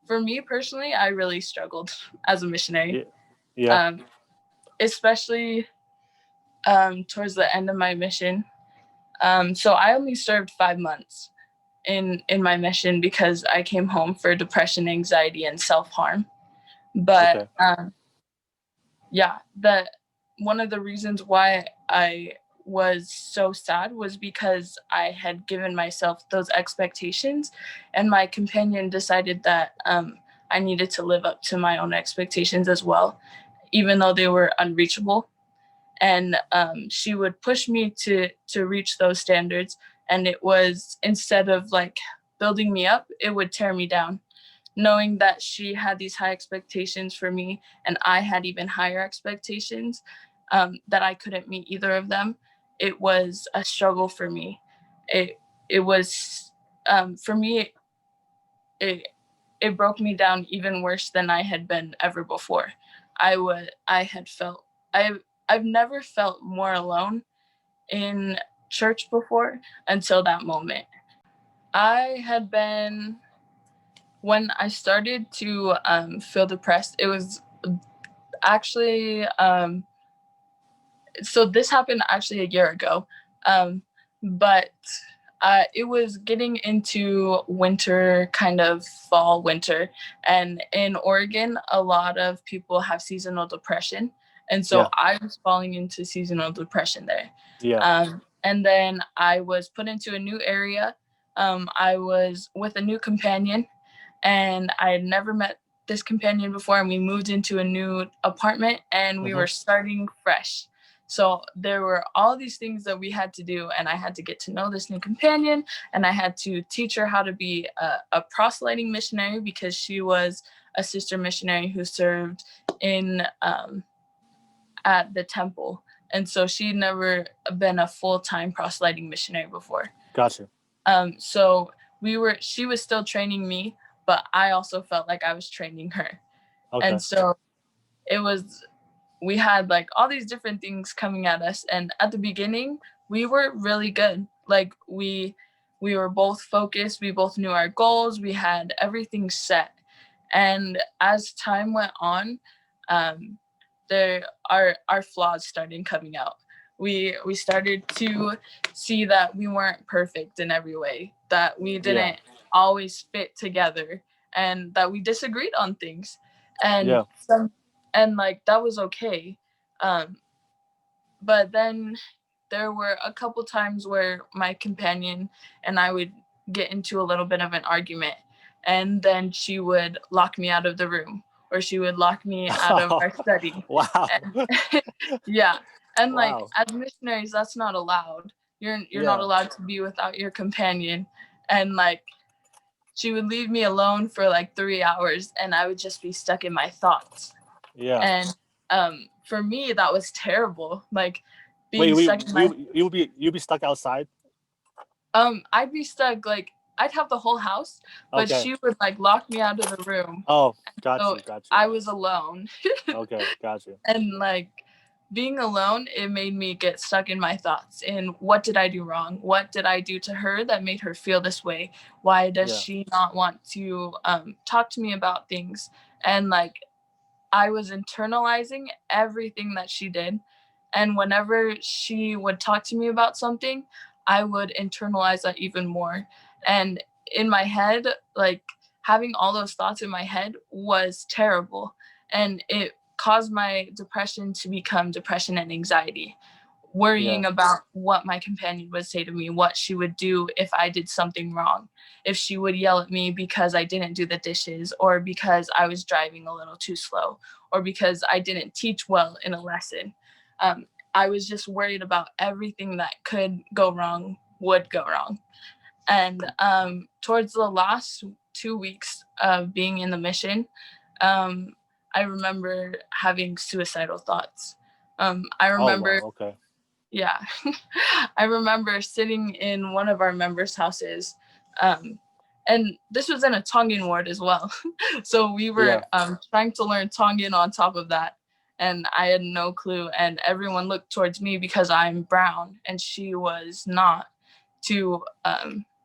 For me personally, I really struggled as a missionary, Yeah. Yeah. um, especially towards the end of my mission. So I only served 5 months in my mission because I came home for depression, anxiety, and self-harm. But Okay. yeah, the one of the reasons why I was so sad was because I had given myself those expectations, and my companion decided that I needed to live up to my own expectations as well, even though they were unreachable. And she would push me to reach those standards, and it was, instead of like building me up, it would tear me down, knowing that she had these high expectations for me and I had even higher expectations, that I couldn't meet either of them. It was a struggle for me. It was, for me, it it broke me down even worse than I had been ever before. I had felt I've never felt more alone in church before until that moment. I had been When I started to feel depressed, it was actually so this happened actually a year ago, um, but it was getting into winter, kind of fall, winter, and in Oregon, a lot of people have seasonal depression, and so Yeah. I was falling into seasonal depression there. Yeah. And then I was put into a new area. I was with a new companion, and I had never met this companion before, and we moved into a new apartment and we Mm-hmm. were starting fresh. So there were all these things that we had to do, and I had to get to know this new companion, and I had to teach her how to be a proselyting missionary, because she was a sister missionary who served in at the temple, and so she'd never been a full-time proselyting missionary before. Gotcha. So she was still training me, but I also felt like I was training her. And Okay. so it was, we had like all these different things coming at us. And at the beginning, we were really good. Like we were both focused. We both knew our goals. We had everything set. And as time went on, um, our flaws started coming out. We started to see that we weren't perfect in every way, that we Yeah. didn't always fit together, and that we disagreed on things. And Yeah. like that was okay. Um, but then there were a couple times where my companion and I would get into a little bit of an argument, and then she would lock me out of the room, or she would lock me out of our study. Wow. And yeah, and like Wow. as missionaries, that's not allowed. You're not Yeah. allowed to be without your companion. And like she would leave me alone for like 3 hours, and I would just be stuck in my thoughts. Yeah. And for me, that was terrible. Like Wait, being stuck in my you'll be stuck outside? I'd be stuck, like I'd have the whole house, but Okay. she would like lock me out of the room. Oh, got So you. Got you. I was alone. Okay, got you. And like being alone, it made me get stuck in my thoughts. And what did I do wrong? What did I do to her that made her feel this way? Why does Yeah. she not want to talk to me about things? And like I was internalizing everything that she did. And whenever she would talk to me about something, I would internalize that even more. And in my head, like having all those thoughts in my head was terrible. And it caused my depression to become depression and anxiety, Yeah. worrying about what my companion would say to me, what she would do if I did something wrong, if she would yell at me because I didn't do the dishes, or because I was driving a little too slow, or because I didn't teach well in a lesson. I was just worried about everything that could go wrong, would go wrong. And towards the last 2 weeks of being in the mission, um, I remember having suicidal thoughts. I Oh remember, wow. Okay. yeah, I remember sitting in one of our members' houses, um, and this was in a Tongan ward as well. So we were Yeah. trying to learn Tongan on top of that, and I had no clue. And everyone looked towards me because I'm brown, and she was not, to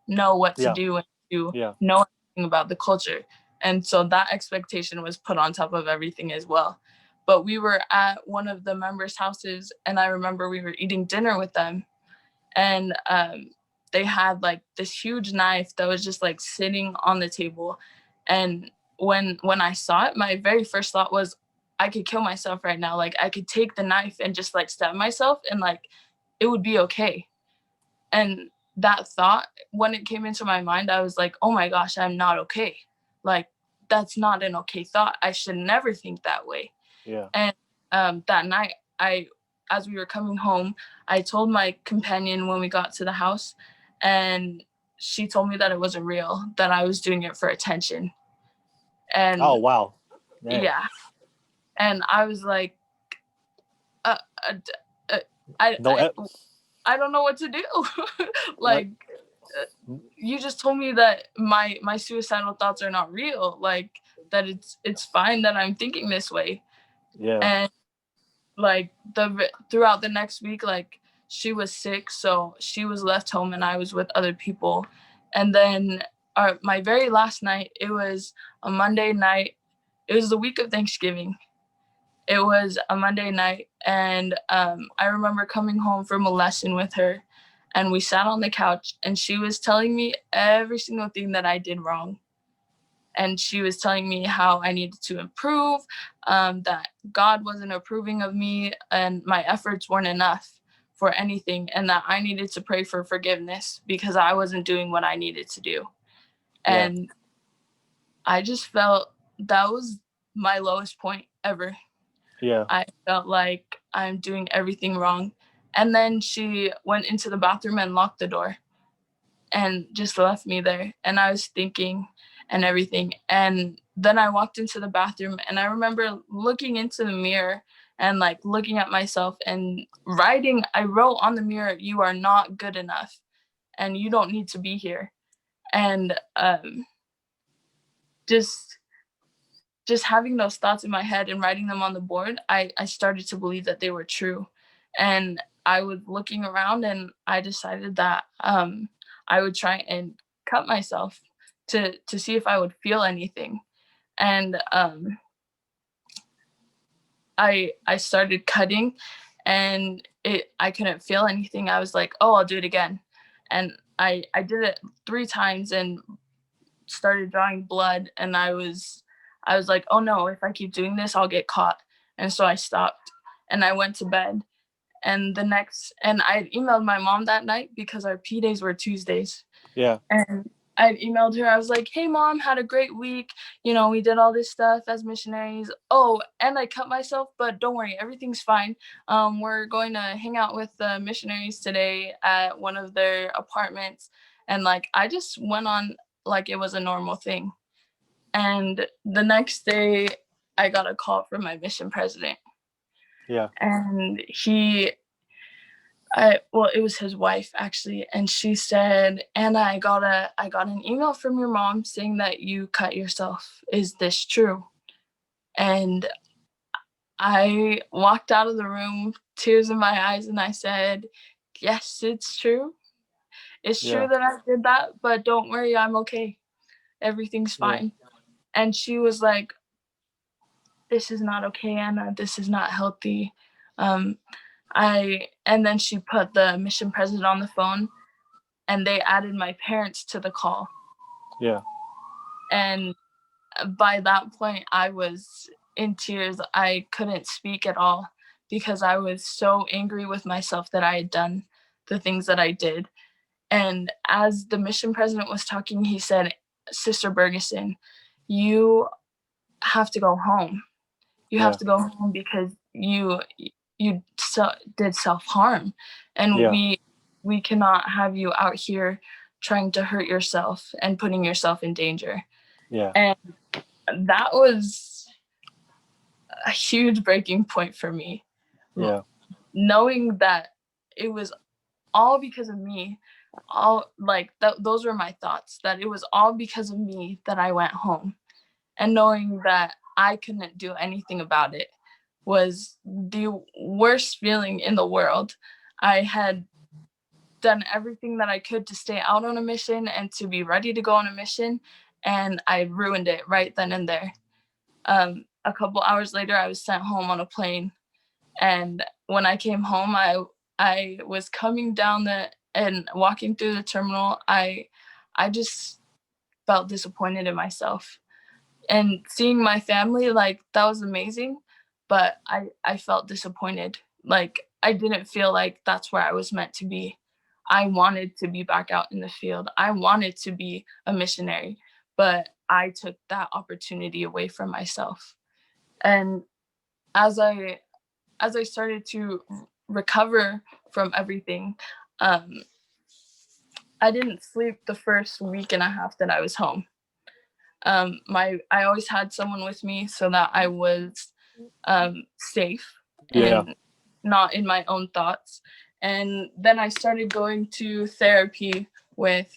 know what to Yeah. do and to Yeah. know anything about the culture. And so that expectation was put on top of everything as well. But we were at one of the members' houses, and I remember we were eating dinner with them, and they had like this huge knife that was just like sitting on the table. And when I saw it, my very first thought was, I could kill myself right now. Like, I could take the knife and just like stab myself, and like it would be okay. And that thought, when it came into my mind, I was like, oh my gosh, I'm not okay. Like, that's not an okay thought. I should never think that way. Yeah. And that night, as we were coming home, I told my companion when we got to the house, and she told me that it wasn't real, that I was doing it for attention. And Oh, wow. Dang. yeah. And I was like, uh, uh, uh, I, No, I, I don't know what to do. Like, you just told me that my suicidal thoughts are not real. Like, that it's fine that I'm thinking this way. yeah. And like throughout the next week, like, she was sick, so she was left home and I was with other people. And then my very last night, it was a Monday night. It was the week of Thanksgiving. It was a Monday night, and I remember coming home from a lesson with her, and we sat on the couch, and she was telling me every single thing that I did wrong. And she was telling me how I needed to improve, that God wasn't approving of me, and my efforts weren't enough for anything, and that I needed to pray for forgiveness because I wasn't doing what I needed to do. Yeah. And I just felt that was my lowest point ever. Yeah. I felt like I'm doing everything wrong. And then she went into the bathroom and locked the door and just left me there. And I was thinking and everything. And then I walked into the bathroom, and I remember looking into the mirror and like looking at myself and I wrote on the mirror, "You are not good enough and you don't need to be here." And just having those thoughts in my head and writing them on the board, I started to believe that they were true. And I was looking around, and I decided that I would try and cut myself to see if I would feel anything. And I started cutting, and I couldn't feel anything. I was like, oh, I'll do it again. And I did it 3 times and started drawing blood, and I was like, oh no, if I keep doing this, I'll get caught. And so I stopped, and I went to bed. And I emailed my mom that night because our P days were Tuesdays. Yeah. And I emailed her. I was like, hey mom, had a great week. We did all this stuff as missionaries. Oh, and I cut myself, but don't worry, everything's fine. We're going to hang out with the missionaries today at one of their apartments. And like, I just went on like it was a normal thing. And the next day, I got a call from my mission president. Yeah. And it was his wife actually, and she said, "Anna, I got an email from your mom saying that you cut yourself. Is this true?" And I walked out of the room, tears in my eyes, and I said, "Yes, it's true. It's true that I did that, but don't worry, I'm okay. Everything's fine." And she was like, "This is not okay, Anna. This is not healthy." And then she put the mission president on the phone, and they added my parents to the call. Yeah. And by that point, I was in tears. I couldn't speak at all because I was so angry with myself that I had done the things that I did. And as the mission president was talking, he said, "Sister Bergeson, you have to go home. You have to go home because you did self-harm, and we cannot have you out here trying to hurt yourself and putting yourself in danger." Yeah. And that was a huge breaking point for me. Yeah. Knowing that it was all because of me, those were my thoughts, that it was all because of me that I went home. And knowing that I couldn't do anything about it was the worst feeling in the world. I had done everything that I could to stay out on a mission and to be ready to go on a mission, and I ruined it right then and there. A couple hours later, I was sent home on a plane. And when I came home, I was coming down and walking through the terminal. I just felt disappointed in myself. And seeing my family, like, that was amazing, but I felt disappointed. Like, I didn't feel like that's where I was meant to be. I wanted to be back out in the field. I wanted to be a missionary, but I took that opportunity away from myself. And as I started to recover from everything, um, I didn't sleep the first week and a half that I was home. I always had someone with me so that I was safe Yeah. and not in my own thoughts. And then I started going to therapy with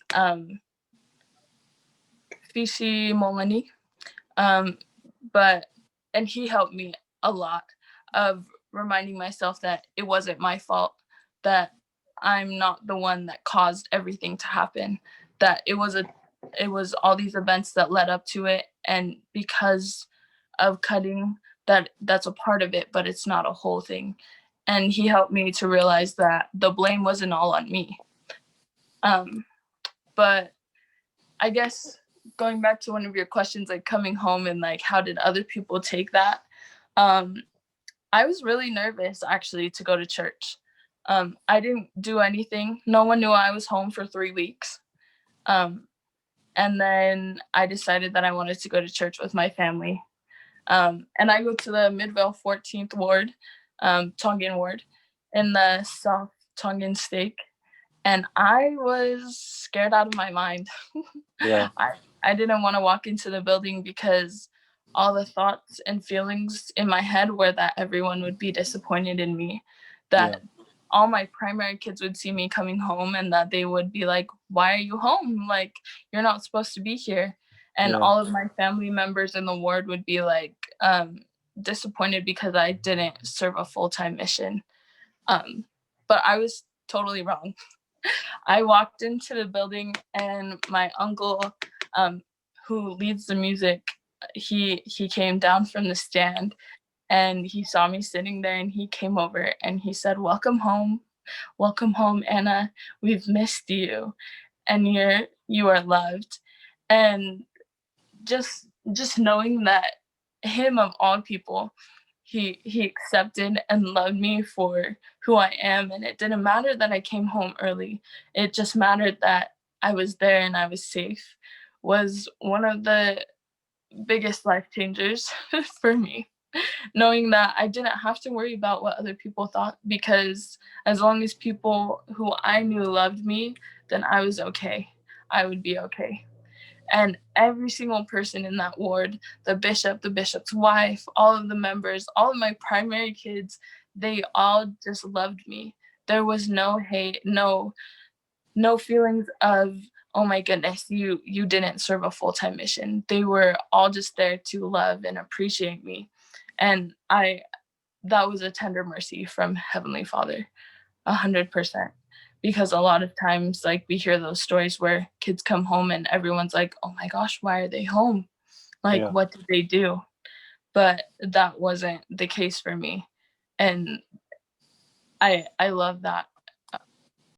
Fishi Molani. Um, but and he helped me a lot of reminding myself that it wasn't my fault, that I'm not the one that caused everything to happen, that it was all these events that led up to it, and because of cutting, that's a part of it, but it's not a whole thing. And he helped me to realize that the blame wasn't all on me. But I guess going back to one of your questions, like coming home and like how did other people take that? Um, I was really nervous actually to go to church. I didn't do anything. No one knew I was home for 3 weeks. Um, and then I decided that I wanted to go to church with my family. And I go to the Midvale 14th Ward, Tongan Ward, in the South Tongan Stake. And I was scared out of my mind. Yeah. I didn't want to walk into the building because all the thoughts and feelings in my head were that everyone would be disappointed in me, that all my primary kids would see me coming home and that they would be like, why are you home? Like, you're not supposed to be here. And Yeah. all of my family members in the ward would be like disappointed because I didn't serve a full-time mission. But I was totally wrong. I walked into the building and my uncle, who leads the music, he came down from the stand and he saw me sitting there and he came over and he said, welcome home, Anna. We've missed you, and you are loved." And just knowing that him of all people, he accepted and loved me for who I am, and it didn't matter that I came home early. It just mattered that I was there and I was safe, was one of the biggest life changers for me. Knowing that I didn't have to worry about what other people thought, because as long as people who I knew loved me, then I was okay. I would be okay. And every single person in that ward, the bishop, the bishop's wife, all of the members, all of my primary kids, they all just loved me. There was no hate, no feelings of, oh my goodness, you didn't serve a full-time mission. They were all just there to love and appreciate me. And that was a tender mercy from Heavenly Father, 100%. Because a lot of times, like, we hear those stories where kids come home and everyone's like, oh my gosh, why are they home? Like, Yeah. what did they do? But that wasn't the case for me. And I love that